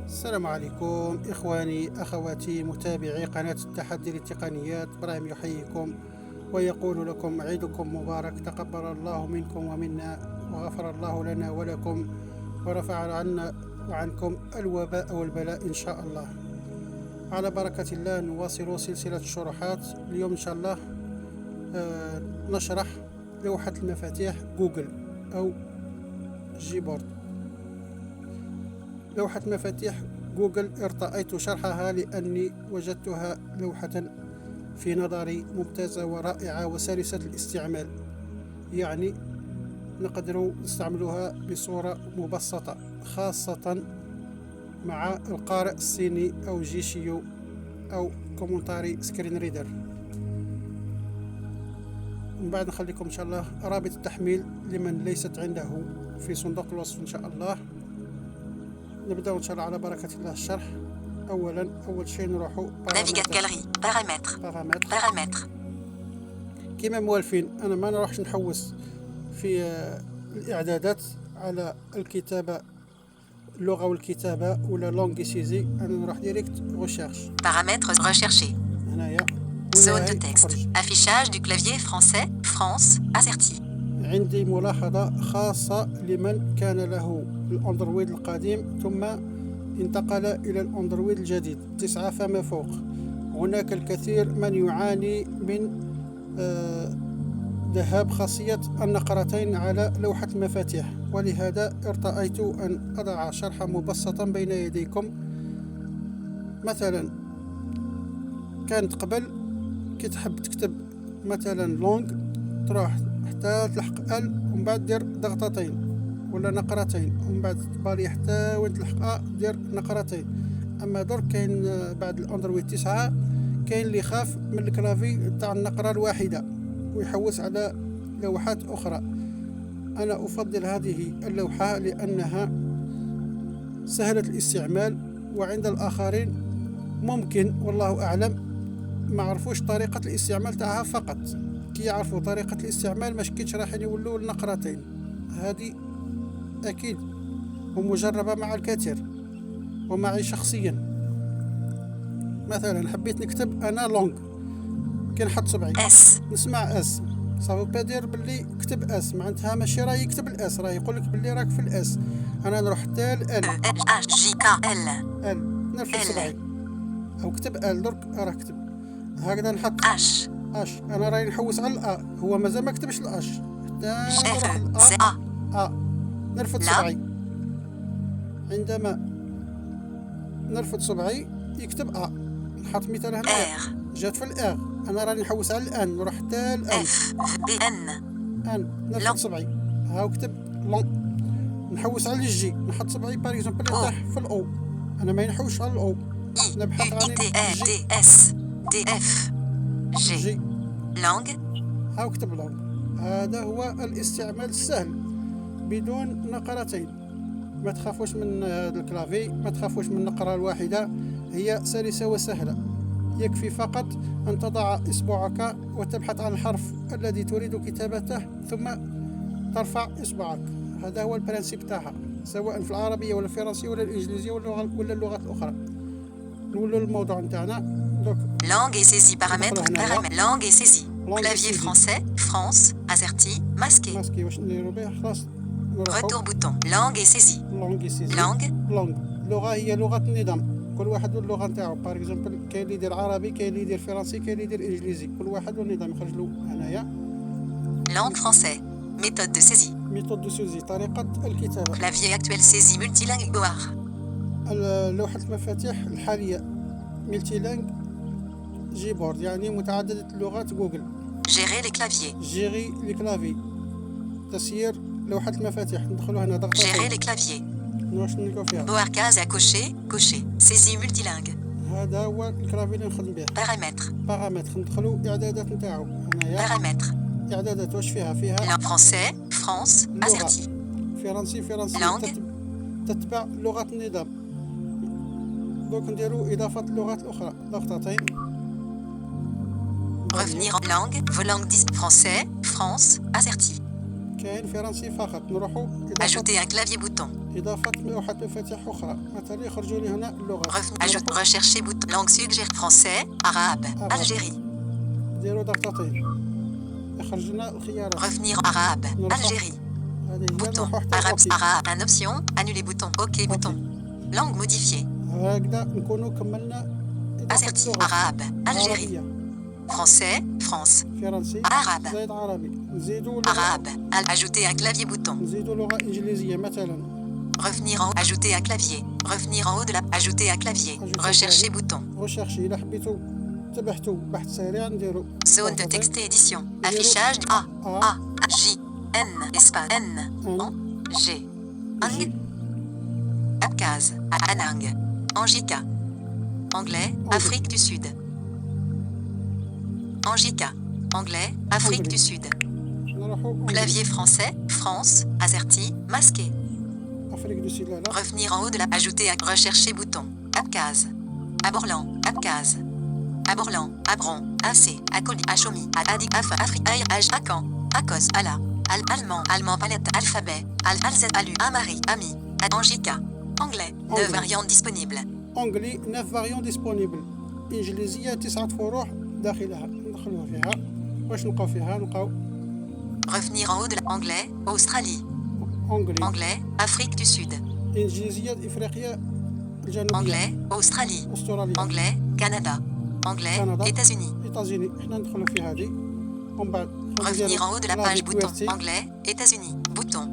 السلام عليكم إخواني أخواتي متابعي قناة التحدي للتقنيات. إبراهيم يحييكم ويقول لكم عيدكم مبارك، تقبل الله منكم ومنا، وغفر الله لنا ولكم، ورفع عنا وعنكم الوباء والبلاء إن شاء الله. على بركة الله نواصل سلسلة الشروحات. اليوم إن شاء الله نشرح لوحة المفاتيح جوجل أو جيبورد. لوحة مفاتيح جوجل ارتأيت شرحها لأني وجدتها لوحة في نظري ممتازة ورائعة وسلسة الاستعمال، يعني نقدر نستعملها بصورة مبسطة، خاصة مع القارئ الصيني أو جيشيو أو كومنتاري سكرين ريدر. من بعد نخليكم إن شاء الله رابط التحميل لمن ليست عنده في صندوق الوصف إن شاء الله. نبدأ إن شاء الله على بركة الله الشرح. أول شيء نروحوا بارامتر. كما موالفين أنا ما نروحش نحوس في الإعدادات على الكتابة، اللغة والكتابة ولا لونغ سيزي. أنا نروح ديريكت ريشيرش. Paramètres recherchés. هنايا Zone de texte. Affichage du clavier français. France. Asserti. عندي ملاحظة خاصة لمن كان له الأندرويد القديم ثم انتقل إلى الأندرويد الجديد 9 فما فوق. هناك الكثير من يعاني من ذهاب خاصية النقرتين على لوحة المفاتيح، ولهذا ارتأيت أن أضع شرحا مبسطا بين يديكم. مثلا كانت قبل كي تحب تكتب مثلا لونغ تروح حتى تلحق ومن بعد دير ضغطتين ولا نقرتين، ومن بعد تبالي حتى وين تلحق دير نقرتين. اما درك كاين بعد الاندرويد 9 كاين اللي يخاف من الكلافي تاع النقره الواحده ويحوس على لوحات اخرى. انا افضل هذه اللوحه لانها سهله الاستعمال، وعند الاخرين ممكن والله اعلم ما عرفوش طريقه الاستعمال تاعها. فقط كي يعرفوا طريقه الاستعمال مشكيتش راح يولوا النقرتين. هذه أكيد ومجربة مع الكثير ومعي شخصيا. مثلا حبيت نكتب أنا لونغ، كي نحط صبعي نسمع اس، صافي بادير باللي كتب اس، معناتها ماشي راه يكتب الاس، راه يقول لك باللي راك في الاس. أنا نروح حتى ال نرفد صبعي أو كتب ال درك راه كتب هكذا. نحط اش أنا راهي نحوس على الأ، هو مازال ما كتبش الأش حتى نروح نرفد صبعي. عندما نرفد صبعي يكتب نحط مثال هنا جات في الآغ، أنا راني نحوس على الآن، نروح حتى الآن نرفد صبعي هاو كتب لون. نحوس على الجي نحط صبعي باغ اكزومبل يطيح في الأو، أنا ما ينحوش على الأو، نبحث عن جي لونغ هاو كتب لونغ. هذا هو الاستعمال السهل بدون نقرتين. ما تخافوش من الكلافي، ما تخافوش من النقرة الواحدة، هي سلسة وسهلة. يكفي فقط أن تضع إصبعك وتبحث عن الحرف الذي تريد كتابته ثم ترفع إصبعك. هذا هو البرانسيب تاعها، سواء في العربية ولا الفرنسية ولا الإنجليزية ولا اللغات الأخرى. نولوا الموضوع نتاعنا. Langue et saisie. Paramètres. Langue et saisie. Clavier français. France. Asserti. Masqué. واش نديرو به؟ خلاص Retour bouton. Langue et saisie. Langue. لغة هي لغة النظام، كل واحد واللغة نتاعو. باغ اكزومبل كاين اللي يدير عربي، كاين اللي يدير فرنسي، كاين اللي يدير انجليزي، كل واحد والنظام يخرج له. هنايا Langue français. Méthode de saisie. ميثود دو سيزي، طريقة الكتابة. Clavier actuel saisie multilingue Goar. لوحة المفاتيح الحالية ملتي لانج جيبورد، يعني متعددة اللغات جوجل. Gérer les claviers. جيري لي كلافي، تسيير لوحة المفاتيح. ندخلوا هنا ضغطة Gérer les claviers. واش نلقاو فيها؟ Boire case à cocher. Saisie multilingue. هذا هو الكلافي اللي نخدم به. Paramètres. ندخلوا إعدادات نتاعو. هنايا Paramètres. إعدادات واش فيها؟ فيها Français. France. Asserti. فرنسي Langue. تتبع لغة النظام. دوك نديرو إضافة اللغات الأخرى، ضغطتين. Revenir en langue 10. Français. France. Asserti. كاين فرنسي فقط. نروحو Ajouter un clavier bouton. إضافة لوحة مفاتيح أخرى. مثلا يخرجوا لي هنا اللغات. Rechercher bouton. Langue suggère français, arabe, Algérie. نديرو ضغطتين يخرج لنا الخيارات. Revenir arabe, Algérie. هذه هي Bouton. نروحو حتى Arabe, أوكي. arabe. Un option. Annuler bouton. OK bouton. Langue modifiée. هكذا نكونوا كملنا إضافة Asserti. اللغات. Arabe, Algérie. عربية، Français, France. فرنسي، Arabe. زائد عربي. نزيدو لغة. Arabe. Ajouter un clavier bouton. نزيدو لغة إنجليزية مثلا. Revenir en haut. Ajouter un clavier. Revenir en haut de la. Ajouter un clavier. Rechercher bouton. ريشيرشي إلا حبيتو تبحثوا بحث سريع نديرو Zone de texte et édition. Affichage A. A. J. N. Espace N. N. G. Ang. Abkhaz. Anang. Angika. Anglais. Afrique du Sud. Angika. Anglais. Afrique du Sud. نروحو Clavier français. France. Azerty. Masqué. أفريقيا دو سود. لا Revenir en haut de la. Ajouter à. Rechercher bouton. Abkhaz. Aborlan. Abkhaz. Aborlan. Abron. AC. Acoli. Achomi. Adik. Afrique. H. Akan. Akos. Ala. Allemand. Allemand palette. Alphabet. Alz. Alu. Amari. Ami. Angika. Anglais. 9 variantes disponibles. أنجلي 9 فاريون ديسبونيبل. إنجليزية 9 فروع داخلها. ندخلوها فيها. واش نلقاو فيها؟ نلقاو Revenir en haut de la. Anglais. Australie. أنجلي. Anglais. Afrique du Sud. إنجليزية إفريقيا الجنوبية. Anglais. Australie. أستراليا. Anglais. Canada. Anglais. Canada. États-Unis. إيطازيني. حنا ندخلو في هذه. ومن بعد Revenir en haut de la page bouton. Anglais. États-Unis. Bouton.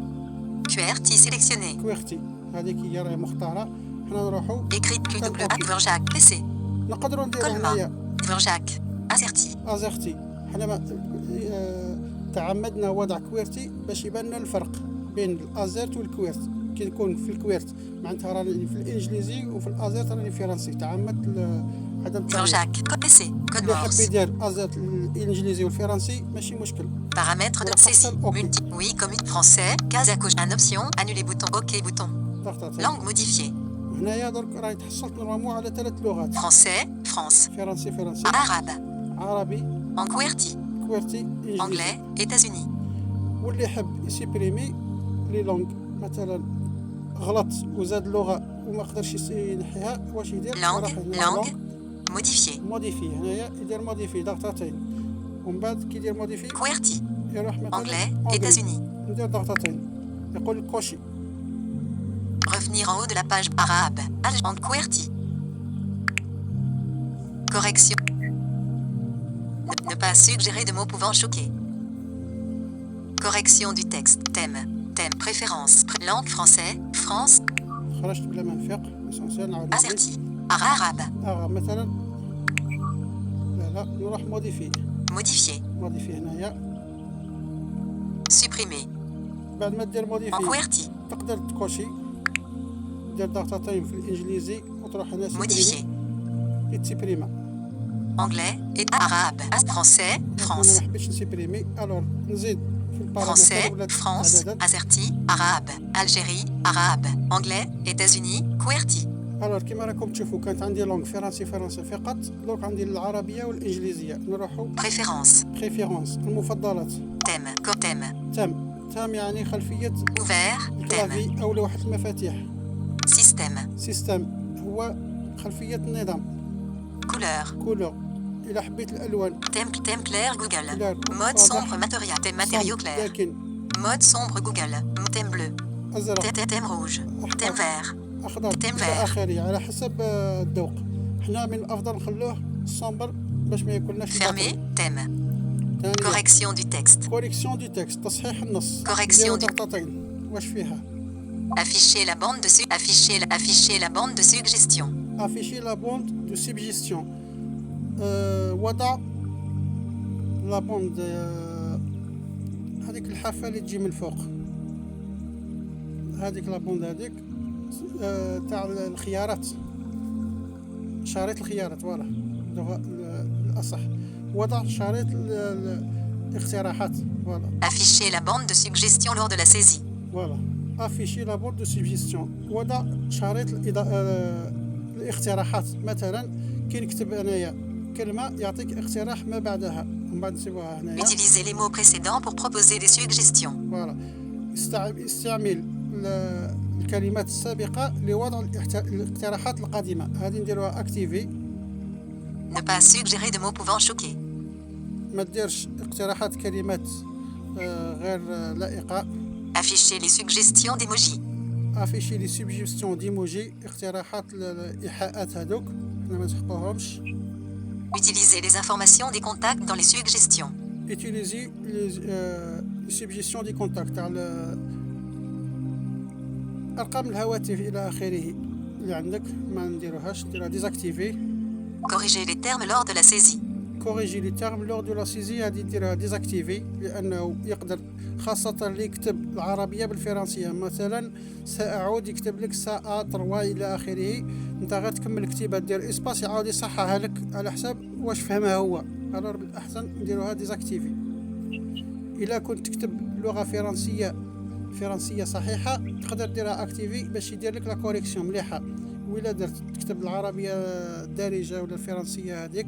QWERTY sélectionné. كويرتي هذيك هي راهي مختارة. حنا نروحو Écrit QW. Verjac. PC. نقدروا نديرو Colma. هنايا Verjac. Asserti. ازرتي. حنا تعمدنا وضع كويرتي باش يبان لنا الفرق بين الازرت والكويرت. كي نكون في الكويرت معناتها راني في الانجليزي وفي الازرت راني فرنسي. تعمد هذا التغيير. Verjac. PC. Code اللي حاب Morse. يدير ازرت الانجليزي والفرنسي ماشي مشكل. Paramètres de saisie. Multi. Oui, comme français. Case à gauche. Un option. Annuler bouton. OK bouton. ضغطتين. Langue modifiée. هنايا درك راهي تحصلت نورمالمون على 3 لغات. Français. France. فرنسي Arabe. عربي En QWERTY. كويرتي انجليزي. Anglais. États-Unis. واللي يحب يسيبريمي لي لونغ مثلا غلط وزاد لغه وما قدرش ينحيها واش يدير؟ Langue. Modifié. موديفي. هنايا يدير موديفي ضغطتين ومن بعد كي يدير موديفي QWERTY. يروح مثلا Anglais. États-Unis. ندير ضغطتين يقول لك كوشي. Revenir en haut de la page. Arabe. En QWERTY. Correction. Ne pas suggérer de mots pouvant choquer. Correction du texte. Thème. Thème. Préférence. Langue français. France. خرجت بلا ما نفيق اسونسيال نعاود Asserti. Arabe. مثلا لا نروح موديفي. Modifié. موديفي هنايا Supprimer. بعد ما دير En موديفي QWERTY. تقدر تكوشي دير ضغطتين في الانجليزي وتروح هنا Modifié. يتسيبريما. Anglais. Et arabe. Français. انا France. ما حبيتش نسيبريمي الور نزيد في البارامتر Français. ولا France. الإعدادات. Asserti. Arabe. Algérie. Arabe. Anglais. États-Unis. QWERTY. الور كيما راكم تشوفوا كانت عندي لونغ فرنسي فقط. دروك عندي العربيه والانجليزيه. نروحوا Préférence. بريفيرونس المفضلات. Thème. Thème. تام يعني خلفيه Ouvert. Thème. الكلافي او لوحه المفاتيح. Système. سيستم هو خلفيه النظام. Couleur. كولور الا حبيت الالوان. Thème clair Google. Couleur. Mode sombre matériel. Thème matériaux صمت، clairs. لكن Mode sombre Google. Thème bleu. ازرق Thème rouge. Thème vert. اخضر تيم الى فير. اخره على حسب الذوق. حنا من الافضل نخلوه الصمبر باش ما ياكلناش Fermé. Thème. Correction du texte. كوريكسيون دو تكست تصحيح النص. Correction نديرو du- ضغطتين واش فيها؟ Afficher la bande de afficher la bande de suggestion. افيشي لا بوند دو سيبجيستيون. وضع لا بوند هذيك الحافه اللي تجي من الفوق. هذيك لا بوند هذيك تاع الخيارات. شريط الخيارات فوالا الاصح. وضع شريط الاقتراحات فوالا. Afficher la bande de suggestion lors de la saisie. فوالا افيشي لا بوند دو سيبجيستيون. وضع شريط الاقتراحات. مثلا كي نكتب انايا كلمه يعطيك اقتراح ما بعدها ومن بعد نسيبوها هنايا. Utilisez les mots précédents pour proposer des suggestions. فوالا استعمل الكلمات السابقة لوضع الاقتراحات القادمة. هذه نديروها اكتيفي. Ne pas suggérer de mots pouvant choquer. ما ديرش اقتراحات كلمات غير لائقة. Afficher les suggestions d'emojis. افيشي لي سوجيستيون ديموجي، اقتراحات الايحاءات هذوك حنا ما نسحقوهمش. Utiliser les informations des contacts dans les suggestions. utiliser les suggestions دي كونتاكت تاع ارقام الهواتف الى اخره اللي عندك ما نديروهاش، نديرها ديزاكتيفي. Corriger les termes lors de la saisie. كوريجي لي تيرم لور دو لا سيزي، هذه ديرها ديزاكتيفي لانه يقدر خاصة اللي يكتب العربية بالفرنسية، مثلا سأعود يكتب لك سا 3 إلى آخره، أنت غتكمل كتيبة دير إسباس يعاود يصححها لك على حساب واش فهمها هو، alors بالأحسن نديروها ديزاكتيفي. إلا كنت تكتب لغة فرنسية صحيحة تقدر ديرها أكتيفي باش يدير لك لا كوريكسيون مليحة. وإلا درت تكتب العربية الدارجة ولا الفرنسية هذيك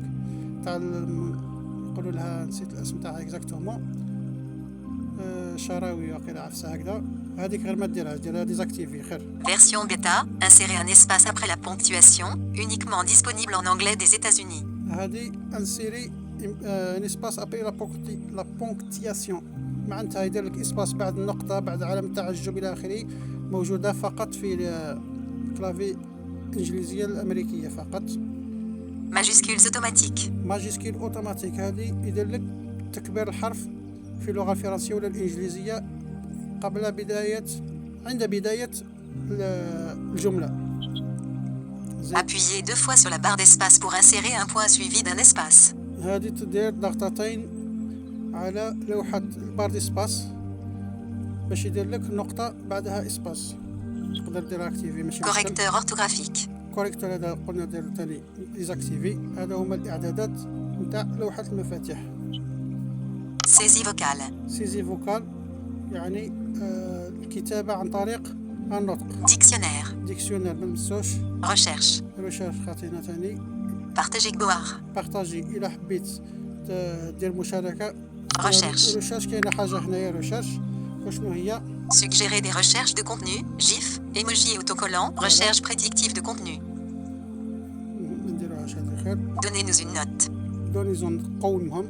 تاع يقولوا لها نسيت الاسم تاعها اكزاكتومون، شراوي وقيلا عفسه هكذا، هذيك غير ما ديرها ديزاكتيفي خير. Version bêta, insérez un espace après la ponctuation, uniquement disponible en anglais des États-Unis. هذه انسيري اسباس ابي لا بونكتياسيون، معناتها يدير لك اسباس بعد النقطة بعد علامة التعجب الى اخره، موجودة فقط في الكلافي الانجليزية الامريكية فقط. Majuscules automatiques. ماجيسكيل اوتوماتيك، هذه يدير لك تكبير الحرف في اللغة الفرنسية ولا الإنجليزية عند بداية الجملة. Appuyez 2 fois sur la barre d'espace pour insérer un point suivi d'un espace. هذه تدير ضغطتين على لوحة البار ديسباس باش يدير لك نقطة بعدها اسباس، تقدر ديرها اكتيفي ماشي مشكل. Correcteur orthographique. كوريكتور هذا قلنا دير ثاني ديزاكتيفي. هذا هما الإعدادات نتاع لوحة المفاتيح. Saisie vocale. سيزي فوكال يعني الكتابة عن طريق النطق. Dictionnaire. ديكسيونير ما نمسوش. Recherche. ريشيرش خاطينا ثاني. Partager gloire. بارطاجي إلا حبيت دير مشاركة. Recherche. ريشيرش كاينة حاجة هنايا ريشيرش وشنو هي؟ Suggérer des recherches de contenu, GIF, émojis autocollants, recherche prédictive de contenu. نديروها هذه خير. Donnez-nous une note. دونيزون قومهم،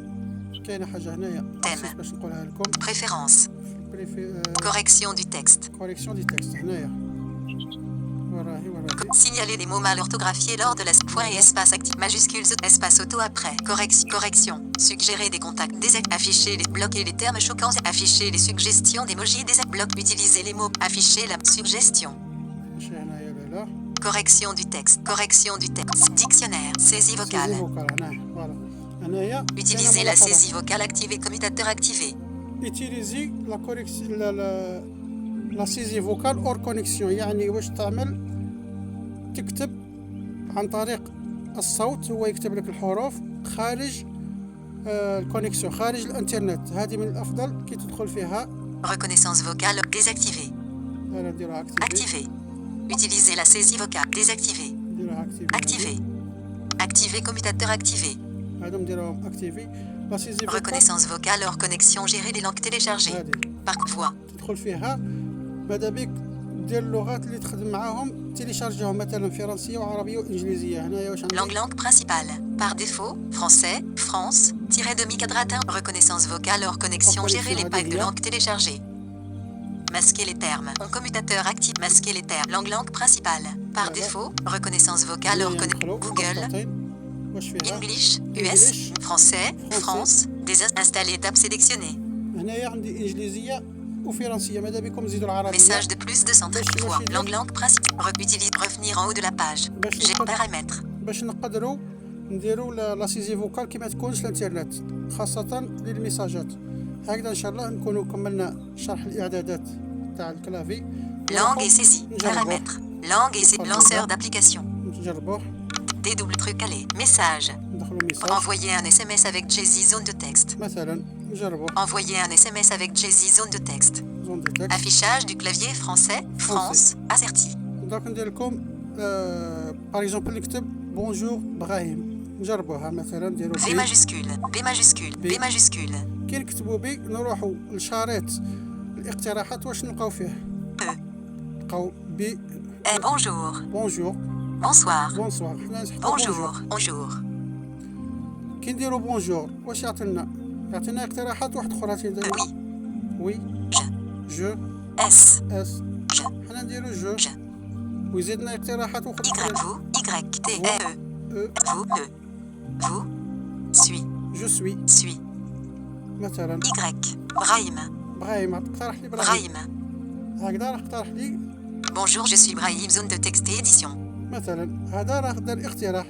كاينة حاجة هنايا تم. باش نقولها لكم. Préférence. Correction du texte. كوريكسيون دي تكست هنايا وراهي. Signaler des mots mal orthographiés lors de la point et espace actif. Majuscules, espace auto après. Correction. Suggérer des contacts. Afficher les bloquer les termes choquants. Afficher les suggestions d'emojis. Bloquer. Utiliser les mots. Afficher la suggestion. ماشي هنايا لا Correction du texte. Correction du texte. Dictionnaire. Saisie vocale. سيزي فوكال هنايا فوالا هنايا. Utiliser la saisie vocale activée. Commutateur activé. utiliser la correction la saisie vocale hors connexion، يعني واش تعمل تكتب عن طريق الصوت، هو يكتب لك الحروف خارج الكونيكسيون خارج الانترنت. هذه من الافضل كي تدخل فيها. Reconnaissance vocale désactivée. انا نديرها Activé. Utiliser la saisie vocale. Désactivé. نديرها Activé. Activer commutateur activé. هذا نديرهم اكتيفي. لا سيزي فوكال Reconnaissance vocale hors connexion. Gérer les langues téléchargées. هذه Par voix. تدخل فيها ماذا بك دير اللغات اللي تخدم معاهم تيليشارجيهم، مثلا فرنسيه وعربيه وانجليزيه. هنايا واش عندي؟ Langue principale. Par défaut, français, France, -demi-quadratin. Reconnaissance vocale hors connexion. Gérer les packs de langue téléchargées. Masquer les termes. En commutateur actif. Masquer les termes. Langue principale. Par défaut, reconnaissance vocale hors connexion. Google. واش فيها؟ English. US. Français. France. Installer tab sélectionnée. هنايا عندي انجليزيه وفرنسيه، ماذا بكم زيدوا العربيه. Message de plus de 130 fois. Langue principale. Revenir en haut de la page. J'ai paramètres. باش نقدروا نديروا لا سيزي فوكال كي ما تكونش الانترنت، خاصه للميساجات. هكذا ان شاء الله نكونوا كملنا شرح الاعدادات تاع الكلافي. Langue et saisie. Paramètres. Langue et saisie. Lanceur d'application. نجربوه. Double truc allé. Message. ندخلوا ميساج Envoyer un SMS avec Jay-Z zone de texte. مثلا، نجربوه. Envoyer un SMS avec Jay-Z zone de texte. زون دي تكست. Affichage du clavier français. France. Asserti. دونك ندير لكم باغ اكزومبل نكتب بونجور ابراهيم، نجربوها مثلا نديرو V majuscule. B majuscule. B majuscule. كي نكتبوا بي نروحوا لشريط الاقتراحات واش نلقاو فيه. E. نبقاو ب Eh, bonjour. بونجور Bonsoir. بونسوار. حنا نسحقوا Bonjour. Bonjour. كي نديرو بونجور واش يعطينا اقتراحات واحد اخرى تنديرو Oui. وي Je. جو S. اس Je. حنا نديرو جو Je. ويزيدنا اقتراحات Y. اخرى Vous. Y. T. E. او Vous. Me. Vous. Suis. جو سوي Suis. مثلا Y. Brahim. ابراهيم اقترح لي ابراهيم Brahim. هكذا راه اقترح لي Bonjour, je suis Brahim, zone de texte et édition. مثلا هذا راه دار اقتراح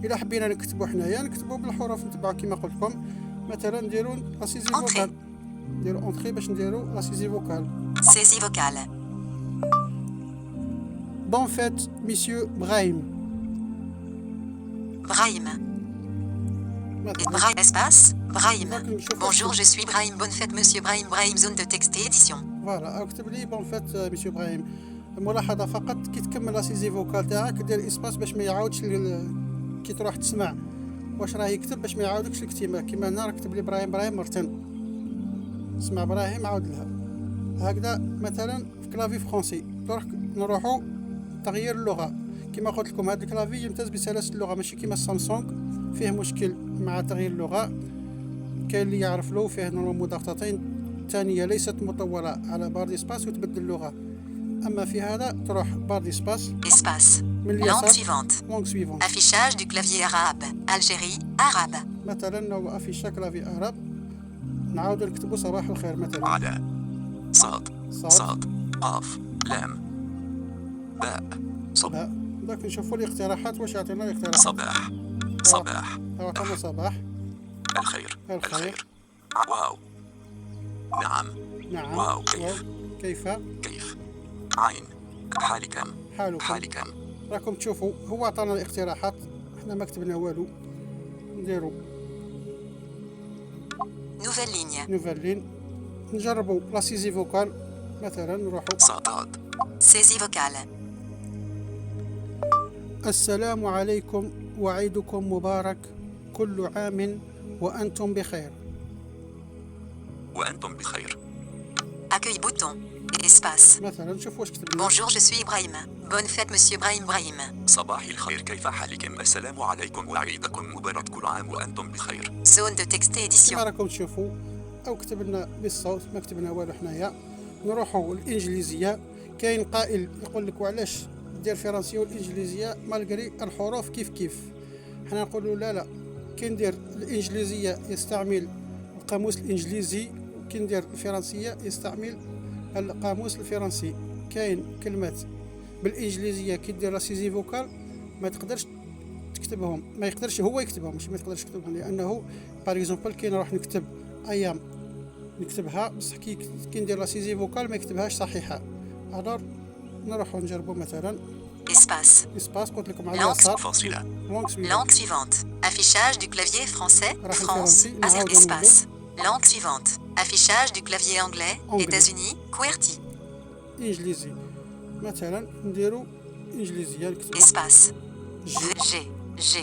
الا حبينا نكتبو حنايا نكتبو بالحروف نتبعو كما قلت لكم مثلا نديرو لاسيزي Entrée. فوكال نديرو اونطري باش نديرو لاسيزي فوكال Saisie vocale. بون فيت مسيو ابراهيم Brahim. مثلا Brahim. Espace. Brahim. دونك نشوفو Bonjour, je suis Brahim. Bonne fête, monsieur Brahim. Brahim, zone de texte et édition. فوالا اكتب لي بون فيت مسيو ابراهيم. الملاحظه فقط كي تكمل لاسيزي فوكال تاعك دير اسباس باش ما يعاودش كي تروح تسمع واش راه يكتب باش ما يعاودكش الكتيبه كيما هنا راه كتب لي ابراهيم مرتين اسمع ابراهيم عاود لها هكذا مثلا في كلافي فرونسي درك نروحو تغيير اللغه كما قلت لكم هذا الكلافي يمتاز بسلاسه اللغه ماشي كيما السامسونج فيه مشكل مع تغيير اللغه كاين اللي يعرف له فيه نورمال مضغطتين ثانيه ليست مطوله على بار ديسباس وتبدل اللغه اما في هذا تروح بار ديسباس Espace. من Langue اليسار suivante. لونغ سويفون Affichage du clavier arabe. Algérie. Arabe. مثلا لو افيشا كلافي اراب نعاودو نكتبو صباح الخير مثلا على صاد صاد صاد قاف لام باء صب لا داك نشوفو الاقتراحات واش يعطينا الاقتراحات صباح صباح عطانا صباح الخير الخير واو نعم نعم واو كيف واو كيف كيف عين حالكم حالكم حالكم راكم تشوفوا هو عطانا الاقتراحات احنا ما كتبنا والو نديرو Nouvelle ligne. نوفال لين نجربوا لاسيزي فوكال مثلا نروحوا صاد Saisie vocale. السلام عليكم وعيدكم مبارك كل عام وأنتم بخير وأنتم بخير Accueil bouton. Espace. مثلا شوف واش كتبنا Bonjour, je suis Ibrahim. Bonne fête, monsieur Brahim. صباح الخير كيف حالكم السلام عليكم وعيدكم مبارك كل عام وأنتم بخير Zone de texte et édition. كما راكم تشوفوا او كتبنا بالصوت ما كتبنا والو حنايا نروحوا الانجليزيه كاين قائل يقول لك وعلاش دير فرنسيه والانجليزيه مالغري الحروف كيف حنا نقولوا لا كي ندير الانجليزيه يستعمل القاموس الانجليزي وكي ندير الفرنسيه يستعمل القاموس الفرنسي كاين كلمات بالانجليزيه كي دير لاسيزي فوكال ما تقدرش تكتبهم ما يقدرش هو يكتبهم مش ما تقدرش تكتبهم لانه باغ اكزومبل كي نروح نكتب ايام نكتبها بصح كي ندير لاسيزي فوكال ما يكتبهاش صحيحه الور نروحو نجربو مثلا Espace. اسباس قلت لكم على Langue اليسار فاصلة لونغ سويفون Langue suivante. Affichage du clavier français. Rahim France. Ferranti, Azer Nahau espace. Langue suivante. Affichage du clavier anglais. Anglais. États-Unis. QWERTY. انجليزي مثلا نديرو انجليزيه نكتبو Espace. جي G. G.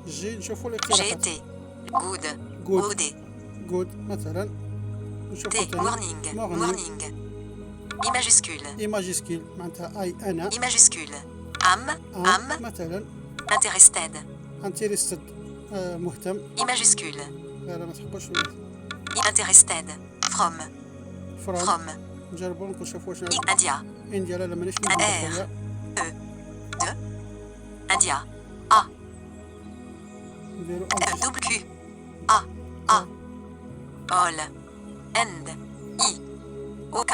جي نشوفو الاقتراحات GT. Good. جود OD. جود مثلا T. نشوفو تاني Morning. Morning. Morning. I majuscule. اي ماجيسكيل معناتها اي انا I majuscule. Am. Am. مثلا Interested. انتريستد مهتم I majuscule. لا ما تحبوش I interested. From. فروم From. نجربو نشوفو واش I. India. انديا لا مانيش R. نعرف De. India. A. نديرو Double Q. A. A. All. End. I. OK.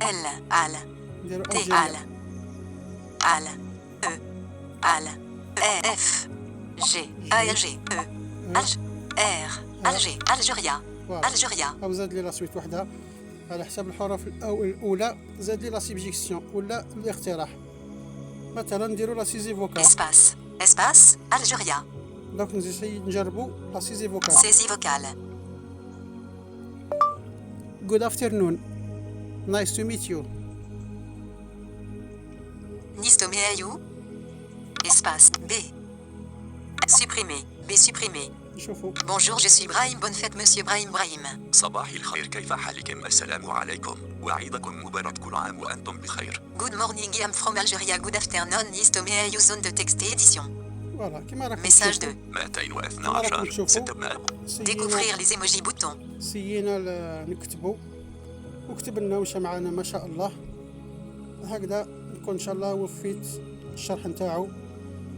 L. Al. نديرو T. Al. Al. E. Al. E. F. G. G. E. Alg. R. Alger. Algérie. Algérie. او زاد لي لا سويت وحده على حسب الحروف الاولى زاد لي لا سيبجيكسيون ولا الاقتراح مثلا نديرو لا سيزي فوكال Espace. Espace. Algérie. دونك نجربو لا سيزي فوكال Saisie vocale. Good afternoon. Nice to meet you. Nistoméaillou. Espace. B. Supprimer. B supprimé. نشوفوا. Bonjour, je suis Brahim. Bonne fête, monsieur Brahim. صباح الخير، كيف حالكم؟ السلام عليكم وعيدكم مبارك، كل عام وأنتم بخير. Good morning, I am from Algeria. Good afternoon, Istomea Yuzon de texte édition. فوالا كيما راكم Message تشوفوا 212 6 من أب. Découvrir les emojis boutons. سينا نكتبوا وكتبنا ومشى معنا ما شاء الله. هكذا نكون ان شاء الله وفيت الشرح نتاعو،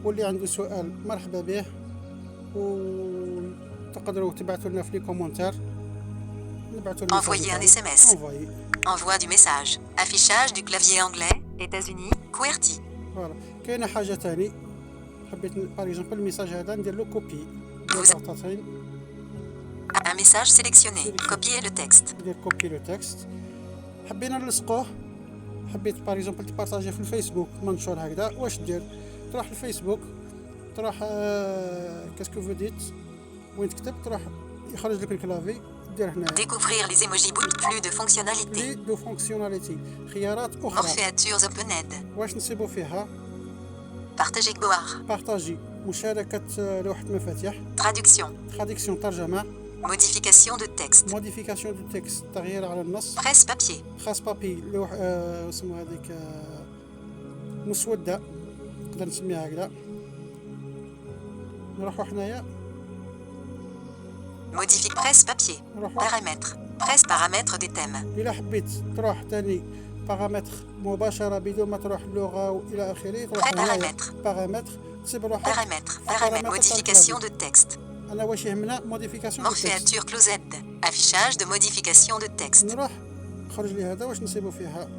واللي عنده سؤال مرحبا به، وتقدروا تبعثوا لنا في لي كومونتير. نبعثوا لنا Envoyer un SMS. Envoi du message. Affichage du clavier anglais. États-Unis. QWERTY. فوالا كاينه حاجه ثاني، حبيت باغ اكزومبل الميساج هذا ندير له كوبي. Un message sélectionné. Copier le texte. ندير كوبي لو تكست. حبينا نلصقوه، حبيت باغ اكزومبل تبارطاجيه في الفيسبوك منشور هكذا، واش دير؟ تروح للفيسبوك، تروح كاسكو فو ديت وين تكتب، تروح يخرج لك الكلافي، دير هنا Découvrir les emojis boutons. Plus de fonctionnalités. لي دو فونكسيوناليتي، خيارات اخرى. Morphéatures OpenEd. واش نصيبوا فيها؟ Partager Goar. بارطاجي، مشاركه لوحه مفاتيح، Traduction. تراديكسيون ترجمه، Modification de texte. موديفيكاسيون دو تكست تغيير على النص، Presse papier. خاص بابي لوح اسمها هذيك مسوده، نقدر نسميها هكذا. نروحوا حنايا Modifier presse papier. نروحوا Paramètres. Presse paramètres des thèmes. إلا حبيت تروح تاني بارامتر مباشرة بدون ما تروح اللغة وإلى آخره، تروح هنايا بارامتر، تصيب روحك Paramètres. Modification de texte. أنا واش يهمنا موديفيكاسيون دو تكست. Morphéature closed. Affichage de modification de texte. نروح خرج لي هذا، واش نصيبوا فيها؟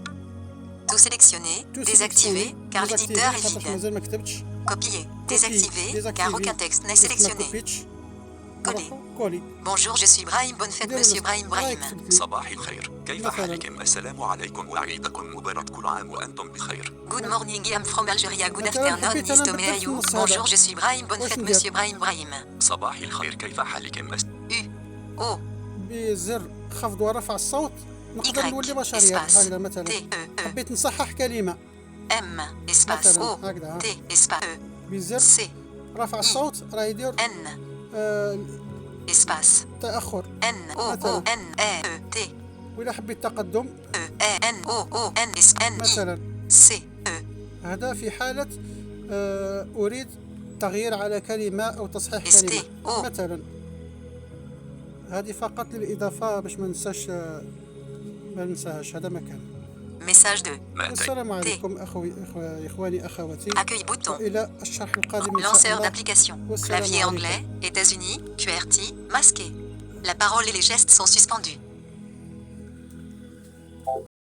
Tout sélectionné. Désactivé. Car l'éditeur est خاطرش vide. مازال ما كتبتش. Copier. Désactivé. Car aucun texte n'est ما sélectionné. كوبيتش. Coller. كولي. Bonjour, je suis Brahim. Bonne fête, monsieur Brahim. صباح الخير، كيف حالكم؟ السلام عليكم وعيدكم مبارك، كل عام وأنتم بخير. Good morning, I am from Algeria. Good مثلاً afternoon, حبيت أنا Istomea نبدأ في You. النص هذا. Bonjour, je suis Brahim. Bonne واش fête, ندير؟ monsieur Brahim. صباح الخير، كيف حالكم؟ U. O. بزر خفض ورفع الصوت نقدر Y. نولي بشرية. Espace. هكذا مثلا T. E. E. حبيت نصحح كلمة، M. Espace. مثلا O. هكذا T. Espace. E. بزر C. رفع الصوت راه يدير N. Espace. تأخر. N. O. O. N. E. E. T. وإذا حبيت تقدم E. E. N. O. O. N. S. N. I. مثلا، C. E. هذا في حالة أريد تغيير على كلمة أو تصحيح ST. كلمة O. مثلا. هذه فقط للإضافة باش ما ننساهاش. هذا مكان. Message 2. السلام عليكم إخواني أخواتي، Accueil bouton. وإلى الشرح القادم إن شاء Lanceur الله. d'application. والسلام Clavier عليكم. anglais. États-Unis. QWERTY. Masqué. La parole et les gestes sont suspendus.